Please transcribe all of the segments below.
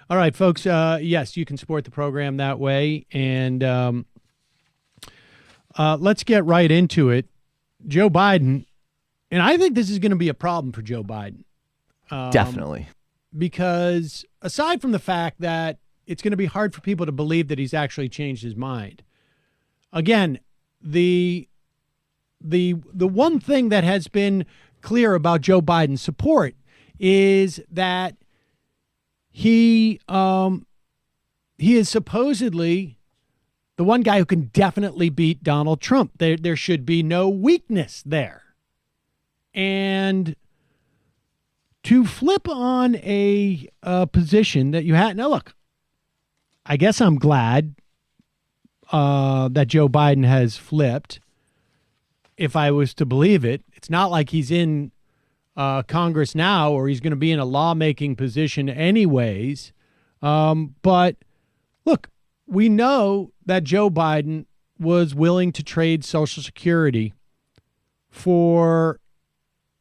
All right, folks. Yes, you can support the program that way. And let's get right into it. Joe Biden, and I think this is going to be a problem for Joe Biden. Definitely. Because aside from the fact that it's going to be hard for people to believe that he's actually changed his mind. Again, the one thing that has been clear about Joe Biden's support is that he is supposedly the one guy who can definitely beat Donald Trump. There should be no weakness there. And to flip on a position that you had, now look, I guess I'm glad that Joe Biden has flipped. If I was to believe it, it's not like he's in Congress now or he's going to be in a lawmaking position anyways. But look, we know that Joe Biden was willing to trade Social Security for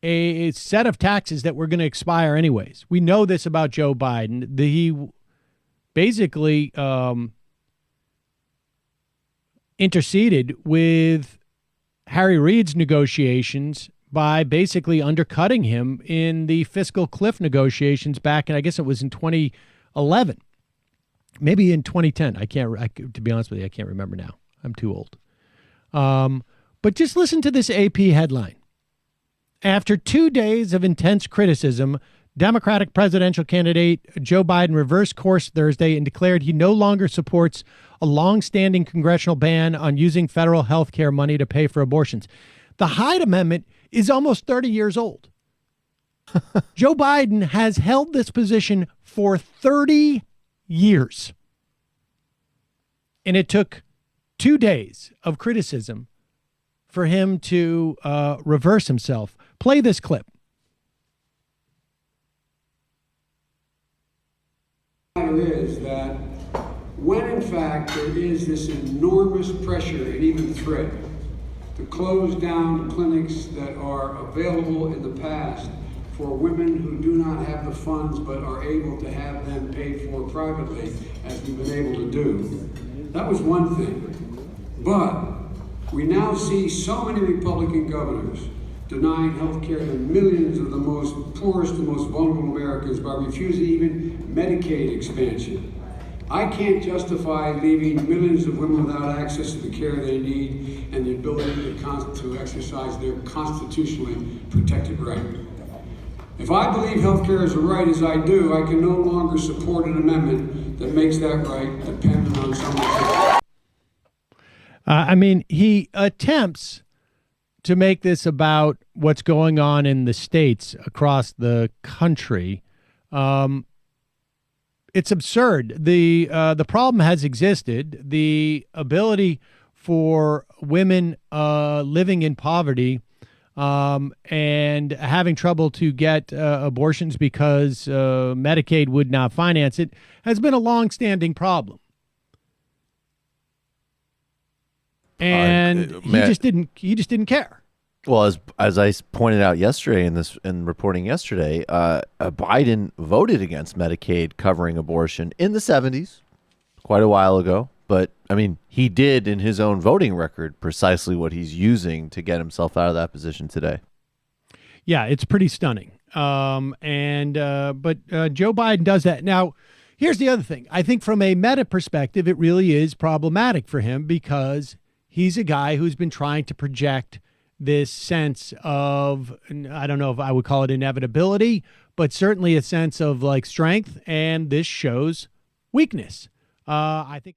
a set of taxes that were going to expire anyways. We know this about Joe Biden. He basically interceded with Harry Reid's negotiations by basically undercutting him in the fiscal cliff negotiations back in, I guess it was in 2011, maybe in 2010. To be honest with you, I can't remember now. I'm too old. But just listen to this AP headline. After 2 days of intense criticism, Democratic presidential candidate Joe Biden reversed course Thursday and declared he no longer supports a long-standing congressional ban on using federal health care money to pay for abortions. The Hyde Amendment is almost 30 years old. Joe Biden has held this position for 30 years. And it took 2 days of criticism for him to reverse himself. Play this clip. Is that when in fact there is this enormous pressure and even threat to close down clinics that are available in the past for women who do not have the funds but are able to have them paid for privately, as we've been able to do, that was one thing. But we now see so many Republican governors denying health care to millions of the most poorest and most vulnerable Americans by refusing even Medicaid expansion. I can't justify leaving millions of women without access to the care they need and the ability to exercise their constitutionally protected right. If I believe health care is a right, as I do, I can no longer support an amendment that makes that right dependent on someone else. He attempts to make this about what's going on in the states across the country. It's absurd. The problem has existed. The ability for women living in poverty and having trouble to get abortions because Medicaid would not finance it has been a long-standing problem. And he just didn't care. Well, as I pointed out yesterday in reporting yesterday, Biden voted against Medicaid covering abortion in the 70s, quite a while ago. But he did in his own voting record precisely what he's using to get himself out of that position today. Yeah, it's pretty stunning. But Joe Biden does that. Now, here's the other thing. I think from a meta perspective, it really is problematic for him because he's a guy who's been trying to project this sense of, I don't know if I would call it inevitability, but certainly a sense of like strength. And this shows weakness. I think.